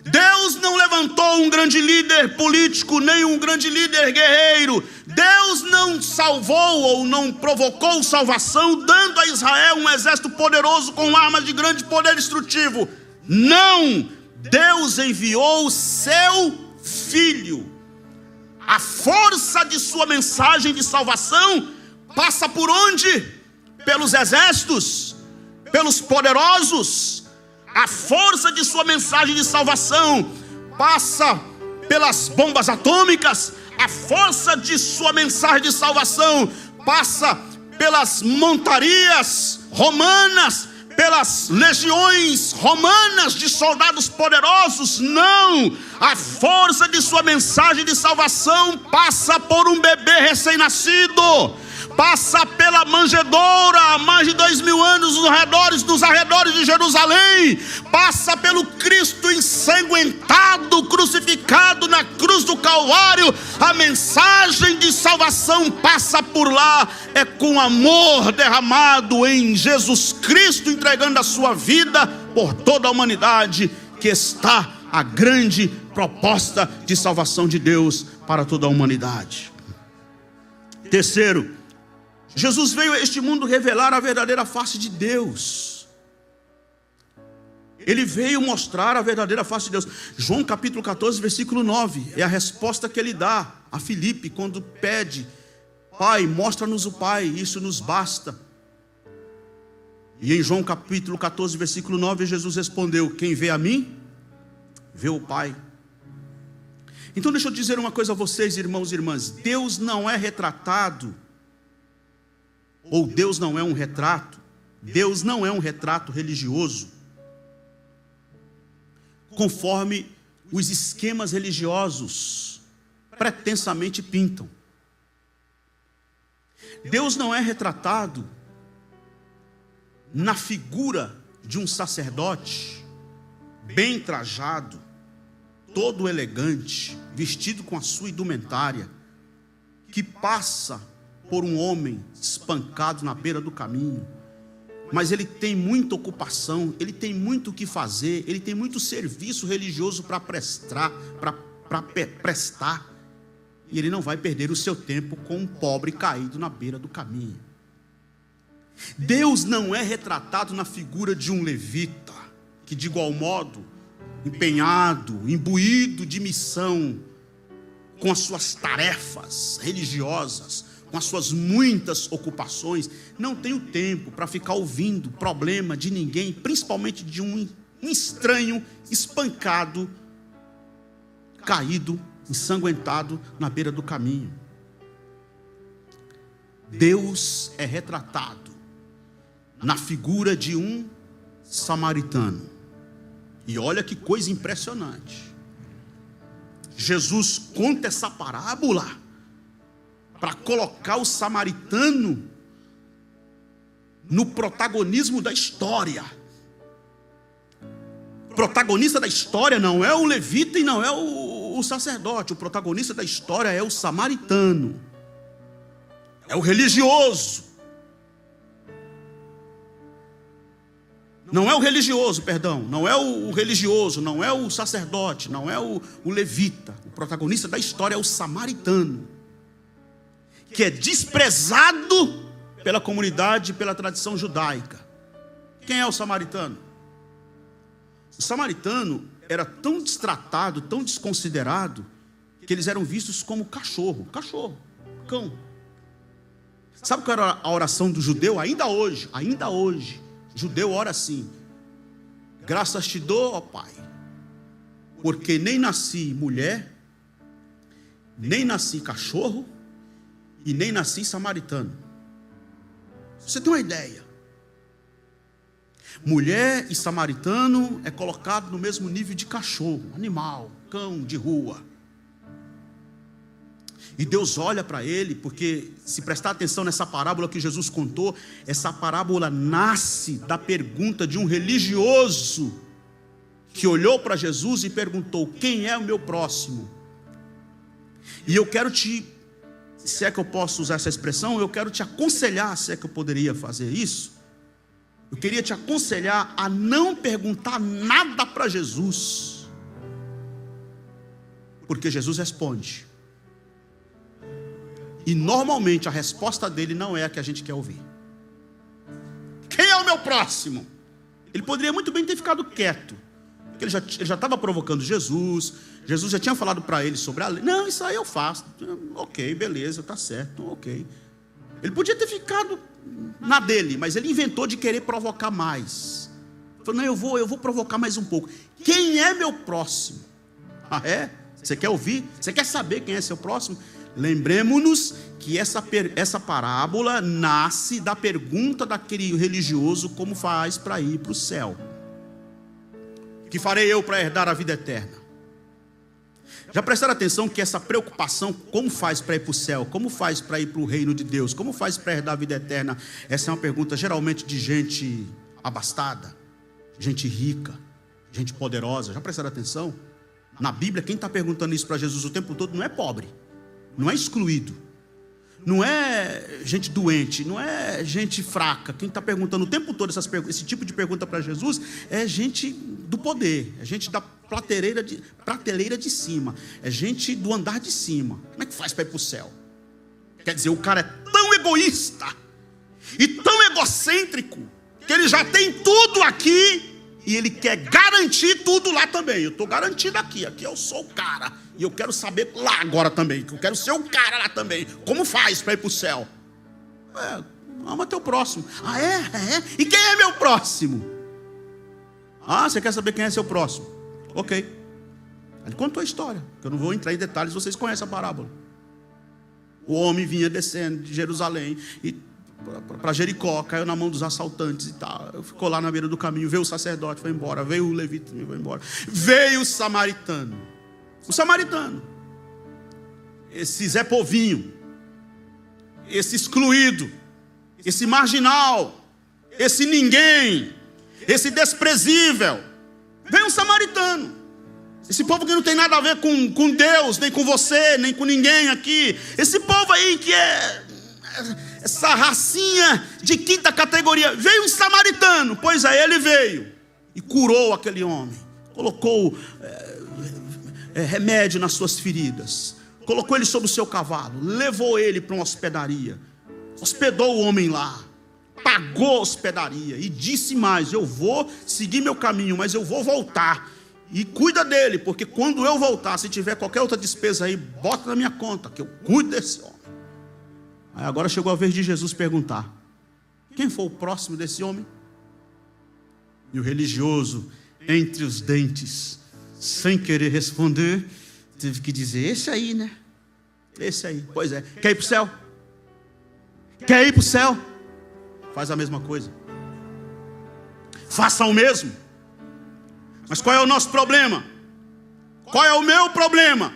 [SPEAKER 1] Deus não levantou um grande líder político, nem um grande líder guerreiro. Deus não salvou ou não provocou salvação, dando a Israel um exército poderoso com armas de grande poder destrutivo. Não, Deus enviou o seu Filho. A força de sua mensagem de salvação passa por onde? Pelos exércitos, pelos poderosos. A força de sua mensagem de salvação passa pelas bombas atômicas. A força de sua mensagem de salvação passa pelas montarias romanas, pelas legiões romanas de soldados poderosos. Não, a força de sua mensagem de salvação passa por um bebê recém-nascido, passa pela manjedoura há mais de 2000 anos nos arredores de Jerusalém, passa pelo Cristo ensanguentado, crucificado na cruz do Calvário. A mensagem de salvação passa por lá, é com amor derramado em Jesus Cristo, entregando a sua vida por toda a humanidade, que está a grande proposta de salvação de Deus para toda a humanidade. Terceiro, Jesus veio a este mundo revelar a verdadeira face de Deus. Ele veio mostrar a verdadeira face de Deus. João capítulo 14, versículo 9, é a resposta que ele dá a Filipe quando pede: Pai, mostra-nos o Pai, isso nos basta. E em João capítulo 14, versículo 9, Jesus respondeu: quem vê a mim, vê o Pai. Então deixa eu dizer uma coisa a vocês, irmãos e irmãs: Deus não é retratado, ou Deus não é um retrato. Deus não é um retrato religioso, conforme os esquemas religiosos pretensamente pintam. Deus não é retratado na figura de um sacerdote bem trajado, todo elegante, vestido com a sua indumentária, que passa por um homem espancado na beira do caminho. Mas ele tem muita ocupação, ele tem muito o que fazer, ele tem muito serviço religioso para prestar, e ele não vai perder o seu tempo com um pobre caído na beira do caminho. Deus não é retratado na figura de um levita, que de igual modo, empenhado, imbuído de missão, com as suas tarefas religiosas, com as suas muitas ocupações, não tem o tempo para ficar ouvindo problema de ninguém, principalmente de um estranho espancado, caído, ensanguentado na beira do caminho. Deus é retratado na figura de um samaritano. E olha que coisa impressionante. Jesus conta essa parábola para colocar o samaritano no protagonismo da história. O protagonista da história não é o levita e não é o sacerdote. O protagonista da história é o samaritano, é o religioso. Não é o religioso, perdão, não é o religioso, não é o sacerdote, não é o levita. O protagonista da história é o samaritano, que é desprezado pela comunidade, pela tradição judaica. Quem é o samaritano? O samaritano era tão destratado, tão desconsiderado, que eles eram vistos como cachorro, cão. Sabe qual era a oração do judeu? Ainda hoje, judeu ora assim: graças te dou, ó Pai, porque nem nasci mulher, nem nasci cachorro, e nem nasci samaritano. Você tem uma ideia? Mulher e samaritano é colocado no mesmo nível de cachorro, animal, cão de rua. E Deus olha para ele, porque se prestar atenção nessa parábola que Jesus contou, essa parábola nasce da pergunta de um religioso que olhou para Jesus e perguntou: quem é o meu próximo? E eu quero se é que eu posso usar essa expressão, eu quero te aconselhar, se é que eu poderia fazer isso. Eu queria te aconselhar a não perguntar nada para Jesus, porque Jesus responde. E normalmente a resposta dele não é a que a gente quer ouvir. Quem é o meu próximo? Ele poderia muito bem ter ficado quieto, porque ele já estava provocando Jesus. Jesus já tinha falado para ele sobre a lei. Não, isso aí eu faço. Ok, beleza, está certo, ok. Ele podia ter ficado na dele, mas ele inventou de querer provocar mais. Ele falou: não, eu vou provocar mais um pouco. Quem é meu próximo? Ah, é? Você quer ouvir? Você quer saber quem é seu próximo? Lembremos-nos que essa parábola nasce da pergunta daquele religioso: como faz para ir para o céu? Que farei eu para herdar a vida eterna? Já prestaram atenção que essa preocupação, como faz para ir para o céu? Como faz para ir para o reino de Deus? Como faz para herdar a vida eterna? Essa é uma pergunta geralmente de gente abastada, gente rica, gente poderosa. Já prestaram atenção? Na Bíblia, quem está perguntando isso para Jesus o tempo todo não é pobre, não é excluído, não é gente doente, não é gente fraca. Quem está perguntando o tempo todo esse tipo de pergunta para Jesus é gente do poder, é gente da prateleira de cima, é gente do andar de cima. Como é que faz para ir para o céu? Quer dizer, o cara é tão egoísta e tão egocêntrico que ele já tem tudo aqui e ele quer garantir tudo lá também. Eu estou garantido aqui eu sou o cara e eu quero saber lá agora também, que eu quero ser o cara lá também. Como faz para ir para o céu? Ama teu próximo. É? E quem é meu próximo? Você quer saber quem é seu próximo? Ok. Ele contou a história, que eu não vou entrar em detalhes, vocês conhecem a parábola. O homem vinha descendo de Jerusalém para Jericó, caiu na mão dos assaltantes e tal. Ficou lá na beira do caminho, veio o sacerdote, foi embora. Veio o levita, foi embora. Veio o samaritano. Esse Zé Povinho, esse excluído, esse marginal, esse ninguém, esse desprezível. Veio um samaritano. Esse povo que não tem nada a ver com Deus, nem com você, nem com ninguém aqui. Esse povo aí que é essa racinha de quinta categoria. Veio um samaritano. Pois é, ele veio e curou aquele homem. Colocou remédio nas suas feridas. Colocou ele sobre o seu cavalo. Levou ele para uma hospedaria. Hospedou o homem lá. Pagou a hospedaria. E disse mais: eu vou seguir meu caminho, mas eu vou voltar. E cuida dele, porque quando eu voltar, se tiver qualquer outra despesa aí, bota na minha conta, que eu cuido desse homem. Aí agora chegou a vez de Jesus perguntar: quem foi o próximo desse homem? E o religioso, entre os dentes, sem querer responder, teve que dizer: esse aí, né? Esse aí. Pois é. Quer ir para o céu? Quer ir para o céu? Faz a mesma coisa. Faça o mesmo. Mas qual é o nosso problema? Qual é o meu problema?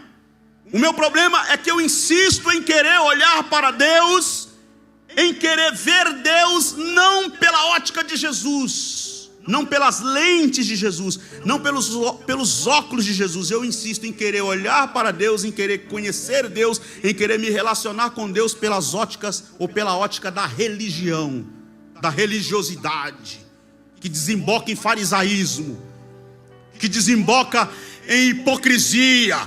[SPEAKER 1] O meu problema é que eu insisto em querer olhar para Deus, em querer ver Deus não pela ótica de Jesus, não pelas lentes de Jesus, não pelos óculos de Jesus. Eu insisto em querer olhar para Deus, em querer conhecer Deus, em querer me relacionar com Deus pelas óticas ou pela ótica da religião, da religiosidade, que desemboca em farisaísmo, que desemboca em hipocrisia,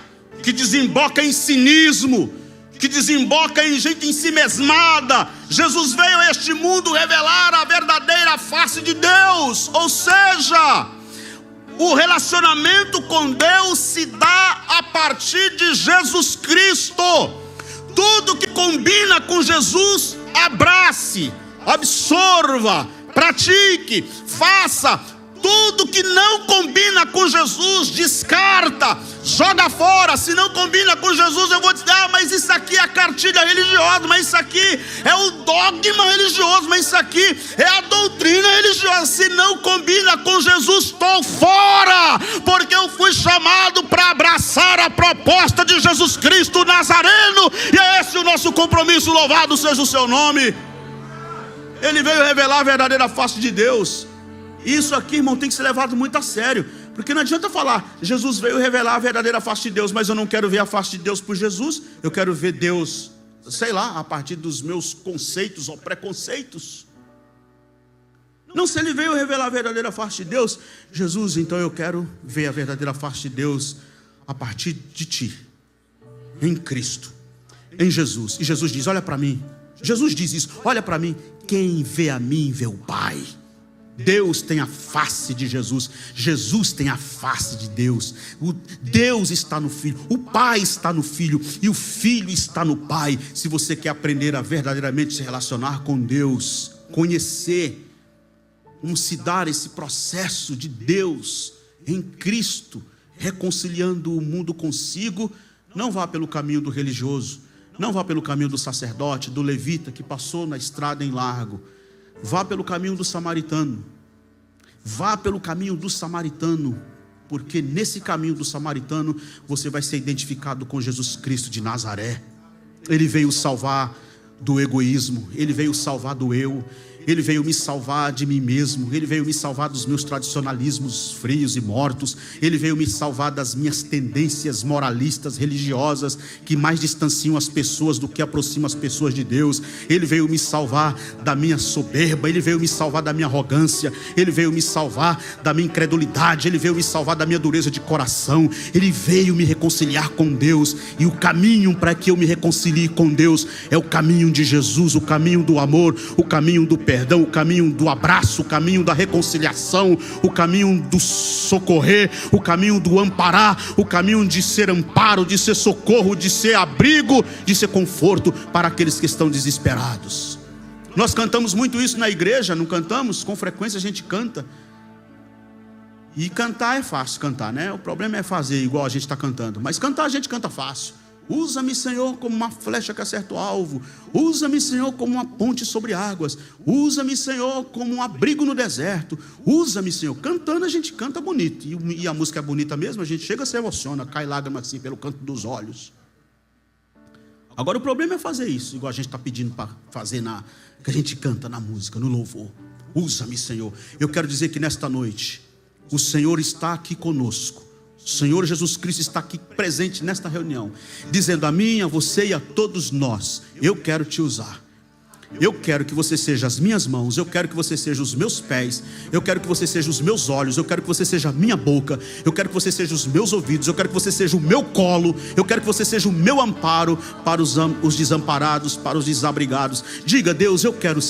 [SPEAKER 1] que desemboca em cinismo, que desemboca em gente ensimesmada. Jesus veio a este mundo revelar a verdadeira face de Deus, ou seja, o relacionamento com Deus se dá a partir de Jesus Cristo. Tudo que combina com Jesus, abrace, absorva, pratique, faça. Tudo que não combina com Jesus, descarta, joga fora. Se não combina com Jesus, eu vou dizer: mas isso aqui é a cartilha religiosa, mas isso aqui é o dogma religioso, mas isso aqui é a doutrina religiosa. Se não combina com Jesus, estou fora, porque eu fui chamado para abraçar a proposta de Jesus Cristo Nazareno, e é esse o nosso compromisso. Louvado seja o seu nome. Ele veio revelar a verdadeira face de Deus. Isso aqui, irmão, tem que ser levado muito a sério, porque não adianta falar: Jesus veio revelar a verdadeira face de Deus, mas eu não quero ver a face de Deus por Jesus. Eu quero ver Deus, sei lá, a partir dos meus conceitos ou preconceitos. Não, se ele veio revelar a verdadeira face de Deus, Jesus, então eu quero ver a verdadeira face de Deus a partir de ti, em Cristo, em Jesus. E Jesus diz: olha para mim. Jesus diz isso: olha para mim, quem vê a mim vê o Pai. Deus tem a face de Jesus, Jesus tem a face de Deus. Deus está no Filho, o Pai está no Filho e o Filho está no Pai. Se você quer aprender a verdadeiramente se relacionar com Deus, conhecer como se dar esse processo de Deus em Cristo, reconciliando o mundo consigo, não vá pelo caminho do religioso, não vá pelo caminho do sacerdote, do levita que passou na estrada em largo. Vá pelo caminho do samaritano. Vá pelo caminho do samaritano. porque nesse caminho do samaritano você vai ser identificado com Jesus Cristo de Nazaré. Ele veio salvar do egoísmo, Ele veio salvar do eu, Ele veio me salvar de mim mesmo, Ele veio me salvar dos meus tradicionalismos frios e mortos, Ele veio me salvar das minhas tendências moralistas, religiosas, que mais distanciam as pessoas do que aproximam as pessoas de Deus. Ele veio me salvar da minha soberba, Ele veio me salvar da minha arrogância, Ele veio me salvar da minha incredulidade, Ele veio me salvar da minha dureza de coração, Ele veio me reconciliar com Deus. E o caminho para que eu me reconcilie com Deus é o caminho de Jesus, o caminho do amor, o caminho do perdão, o caminho do abraço, o caminho da reconciliação, o caminho do socorrer, o caminho do amparar, o caminho de ser amparo, de ser socorro, de ser abrigo, de ser conforto para aqueles que estão desesperados. Nós cantamos muito isso na igreja, não cantamos? Com frequência a gente canta. E cantar é fácil cantar, né? O problema é fazer igual a gente está cantando. Mas cantar a gente canta fácil. Usa-me, Senhor, como uma flecha que acerta o alvo. Usa-me, Senhor, como uma ponte sobre águas. Usa-me, Senhor, como um abrigo no deserto. Usa-me, Senhor. Cantando a gente canta bonito. E a música é bonita mesmo, a gente chega a se emociona, cai lágrima assim pelo canto dos olhos. Agora o problema é fazer isso, igual a gente está pedindo para fazer que a gente canta na música, no louvor. Usa-me, Senhor. Eu quero dizer que nesta noite o Senhor está aqui conosco. O Senhor Jesus Cristo está aqui presente nesta reunião, dizendo a mim, a você e a todos nós: eu quero te usar. Eu quero que você seja as minhas mãos, eu quero que você seja os meus pés, eu quero que você seja os meus olhos, eu quero que você seja a minha boca, eu quero que você seja os meus ouvidos, eu quero que você seja o meu colo, eu quero que você seja o meu amparo para os desamparados, para os desabrigados. Diga: Deus, eu quero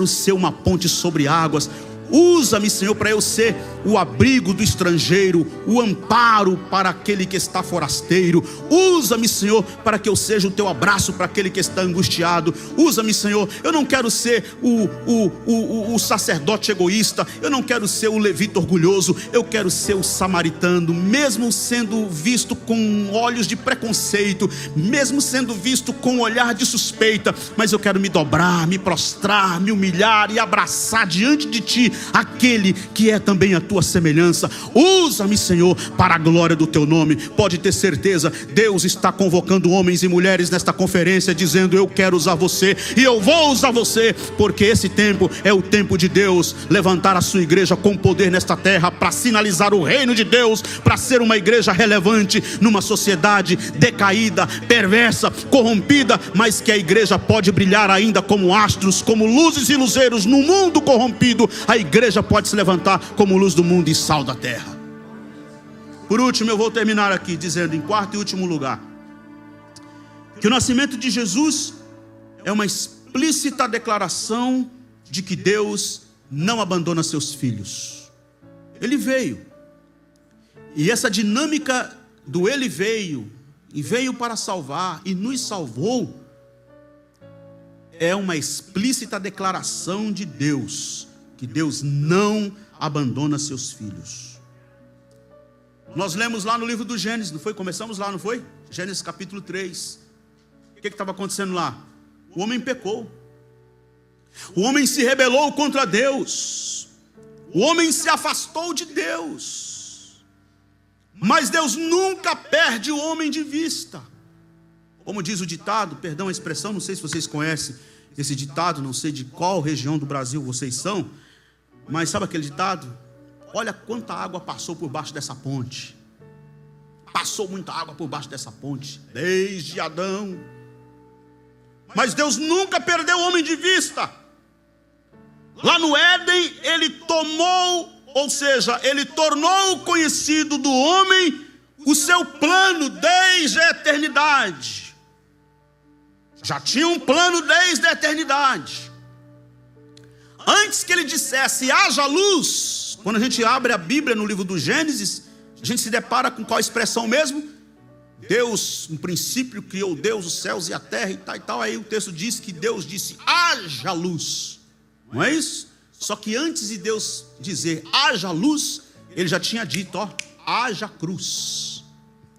[SPEAKER 1] ser uma ponte sobre águas. Usa-me, Senhor, para eu ser o abrigo do estrangeiro, o amparo para aquele que está forasteiro. Usa-me, Senhor, para que eu seja o teu abraço para aquele que está angustiado. Usa-me, Senhor. Eu não quero ser o sacerdote egoísta, eu não quero ser o levita orgulhoso, eu quero ser o samaritano, mesmo sendo visto com olhos de preconceito, mesmo sendo visto com olhar de suspeita, mas eu quero me dobrar, me prostrar, me humilhar e abraçar diante de ti aquele que é também a tua semelhança. Usa-me, Senhor, para a glória do teu nome. Pode ter certeza, Deus está convocando homens e mulheres nesta conferência, dizendo: eu quero usar você e eu vou usar você, porque esse tempo é o tempo de Deus levantar a sua igreja com poder nesta terra, para sinalizar o reino de Deus, para ser uma igreja relevante numa sociedade decaída, perversa, corrompida, mas que a igreja pode brilhar ainda como astros, como luzes e luzeiros no mundo corrompido. A igreja pode se levantar como luz do mundo e sal da terra. Por último, eu vou terminar aqui dizendo, em quarto e último lugar, que o nascimento de Jesus é uma explícita declaração de que Deus não abandona seus filhos. Ele veio, e essa dinâmica do Ele veio, e veio para salvar, e nos salvou, é uma explícita declaração de Deus, que Deus não abandona seus filhos. Nós lemos lá no livro do Gênesis, não foi? Começamos lá, não foi? Gênesis capítulo 3. O que estava acontecendo lá? O homem pecou. O homem se rebelou contra Deus. O homem se afastou de Deus. Mas Deus nunca perde o homem de vista. Como diz o ditado, perdão a expressão, não sei se vocês conhecem esse ditado, não sei de qual região do Brasil vocês são, mas sabe aquele ditado? Olha quanta água passou por baixo dessa ponte. Passou muita água por baixo dessa ponte, desde Adão. Mas Deus nunca perdeu o homem de vista. Lá no Éden, Ele tomou, ou seja, Ele tornou conhecido do homem o seu plano desde a eternidade. Já tinha um plano desde a eternidade. Antes que Ele dissesse haja luz, quando a gente abre a Bíblia no livro do Gênesis, a gente se depara com qual expressão mesmo? Deus, no princípio, criou Deus os céus e a terra e tal e tal. Aí o texto diz que Deus disse haja luz, não é isso? Só que antes de Deus dizer haja luz, Ele já tinha dito, haja cruz.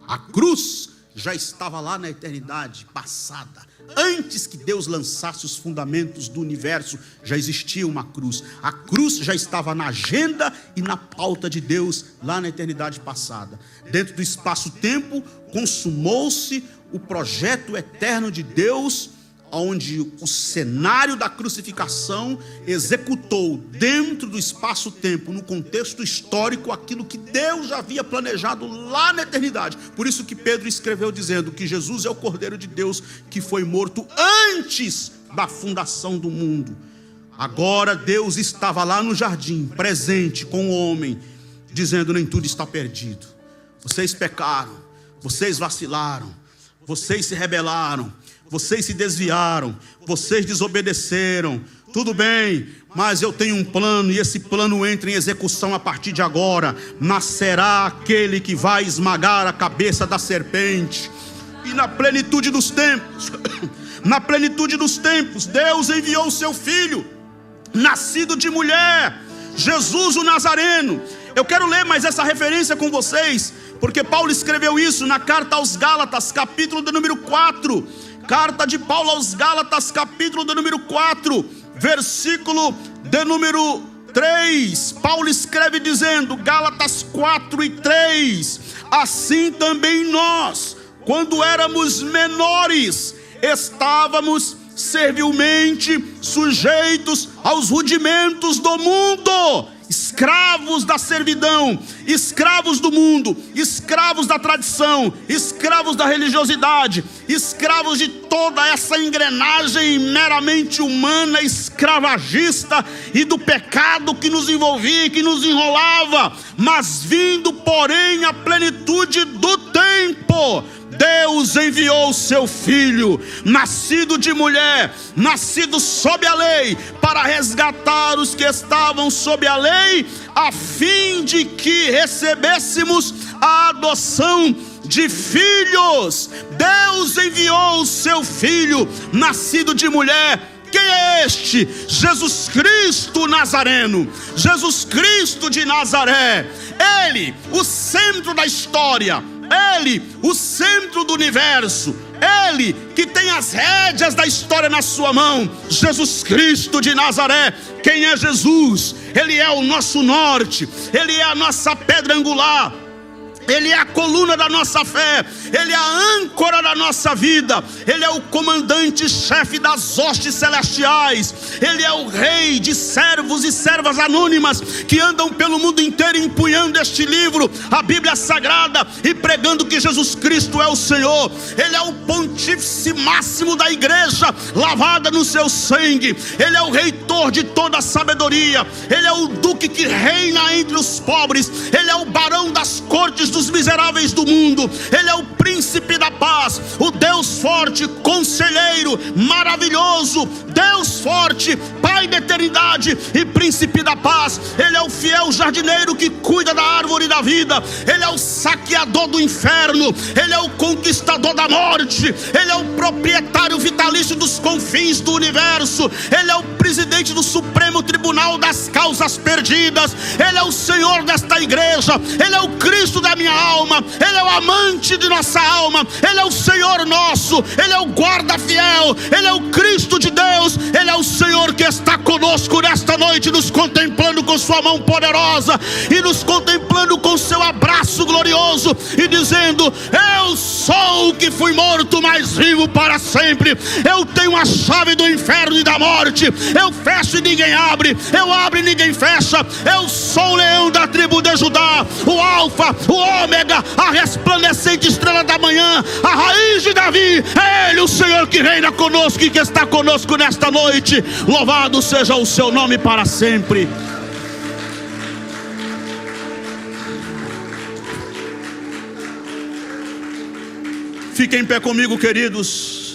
[SPEAKER 1] A cruz já estava lá na eternidade passada. Antes que Deus lançasse os fundamentos do universo, já existia uma cruz. A cruz já estava na agenda e na pauta de Deus lá na eternidade passada. Dentro do espaço-tempo, consumou-se o projeto eterno de Deus, onde o cenário da crucificação executou dentro do espaço-tempo, no contexto histórico, aquilo que Deus já havia planejado lá na eternidade. Por isso que Pedro escreveu dizendo que Jesus é o Cordeiro de Deus que foi morto antes da fundação do mundo. Agora Deus estava lá no jardim, presente com o homem, dizendo: nem tudo está perdido. Vocês pecaram, vocês vacilaram, vocês se rebelaram, vocês se desviaram, vocês desobedeceram. Tudo bem, mas eu tenho um plano, e esse plano entra em execução a partir de agora. Nascerá aquele que vai esmagar a cabeça da serpente. E na plenitude dos tempos, na plenitude dos tempos, Deus enviou o seu filho, nascido de mulher, Jesus o Nazareno. Eu quero ler mais essa referência com vocês, porque Paulo escreveu isso na carta aos Gálatas, capítulo de número 4. Carta de Paulo aos Gálatas, capítulo de número 4, versículo de número 3. Paulo escreve dizendo, Gálatas 4:3: assim também nós, quando éramos menores, estávamos servilmente sujeitos aos rudimentos do mundo, escravos da servidão, escravos do mundo, escravos da tradição, escravos da religiosidade, escravos de toda essa engrenagem meramente humana, escravagista, e do pecado que nos envolvia e que nos enrolava. Mas vindo, porém, a plenitude do tempo, Deus enviou o seu filho, nascido de mulher, nascido sob a lei, para resgatar os que estavam sob a lei, a fim de que recebêssemos a adoção de filhos. Deus enviou o seu filho, nascido de mulher. Quem é este? Jesus Cristo Nazareno, Jesus Cristo de Nazaré. Ele, o centro da história, Ele, o centro do universo, Ele que tem as rédeas da história na sua mão. Jesus Cristo de Nazaré. Quem é Jesus? Ele é o nosso norte, Ele é a nossa pedra angular, Ele é a coluna da nossa fé, Ele é a âncora da nossa vida, Ele é o comandante-chefe das hostes celestiais, Ele é o rei de servos e servas anônimas que andam pelo mundo inteiro empunhando este livro, a Bíblia Sagrada, e pregando que Jesus Cristo é o Senhor. Ele é o pontífice máximo da igreja, lavada no seu sangue. Ele é o reitor de toda a sabedoria, Ele é o duque que reina entre os pobres, Ele é o barão das cortes dos miseráveis do mundo, Ele é o príncipe da paz, o Deus forte, conselheiro, maravilhoso, Deus forte, Pai da eternidade e príncipe da paz. Ele é o fiel jardineiro que cuida da árvore da vida, Ele é o saqueador do inferno, Ele é o conquistador da morte, Ele é o proprietário vitalício dos confins do universo, Ele é o presidente do Supremo Tribunal das causas perdidas, Ele é o Senhor desta igreja, Ele é o Cristo da minha alma, Ele é o amante de nossa alma, Ele é o Senhor nosso, Ele é o guarda fiel, Ele é o Cristo de Deus, Ele é o Senhor que está conosco nesta noite, nos contemplando com sua mão poderosa e nos contemplando com seu abraço glorioso e dizendo: eu sou o que fui morto, mas vivo para sempre. Eu tenho a chave do inferno e da morte. Eu fecho e ninguém abre, eu abro e ninguém fecha. Eu sou o leão da tribo de Judá, o alfa, o ômega, a resplandecente estrela da manhã, a raiz de Davi. É Ele o Senhor que reina conosco e que está conosco nesta noite. Louvado seja o seu nome para sempre. Fiquem em pé comigo, queridos.